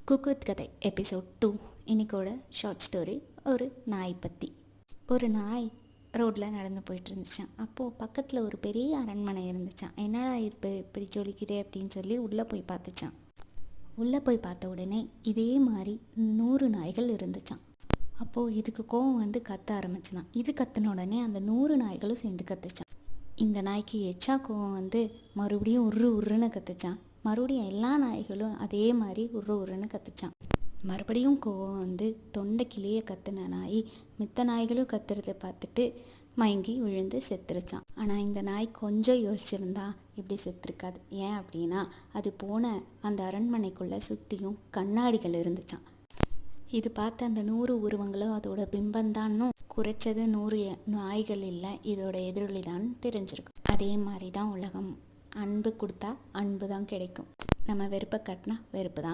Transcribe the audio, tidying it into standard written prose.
குக்குத் கதை episode 2. இன்னைக்கோட short story ஒரு நாய் பற்றி. ஒரு நாய் ரோட்டில் நடந்து போயிட்டு இருந்துச்சான். அப்போது பக்கத்தில் ஒரு பெரிய அரண்மனை இருந்துச்சான். என்னடா இப்போ இப்படி ஜொலிக்குதே அப்படின்னு சொல்லி உள்ளே போய் பார்த்துச்சான். உள்ளே போய் பார்த்த உடனே இதே மாதிரி 100 நாய்கள் இருந்துச்சான். அப்போது இதுக்கு கோவம் வந்து கத்த ஆரம்பிச்சுதான். இது கத்தின உடனே அந்த 100 நாய்களும் சேர்ந்து கத்துச்சான். இந்த நாய்க்கு எச்சா கோவம் வந்து மறுபடியும் உருன்னு கத்துச்சான். மறுபடியும் எல்லா நாய்களும் அதே மாதிரி உருன்னு கத்துச்சான். மறுபடியும் கோவம் வந்து தொண்டைக்கிலேயே கத்துன நாய் மித்த நாய்களும் கத்துறதை பார்த்துட்டு மயங்கி விழுந்து செத்துருச்சான். ஆனால் இந்த நாய் கொஞ்சம் யோசிச்சிருந்தா இப்படி செத்துருக்காது. ஏன் அப்படின்னா அது போன அந்த அரண்மனைக்குள்ளே சுற்றியும் கண்ணாடிகள் இருந்துச்சான். இது பார்த்த அந்த 100 உருவங்களும் அதோட பிம்பந்தான்னு குறைச்சது 100 நாய்கள் இல்லை, இதோட எதிரொலி தான் தெரிஞ்சிருக்கும். அதே மாதிரி தான் உலகம். அன்பு கொடுத்தா அன்பு தான் கிடைக்கும். நம்ம வெறுப்பை கட்டினா வெறுப்பு தான்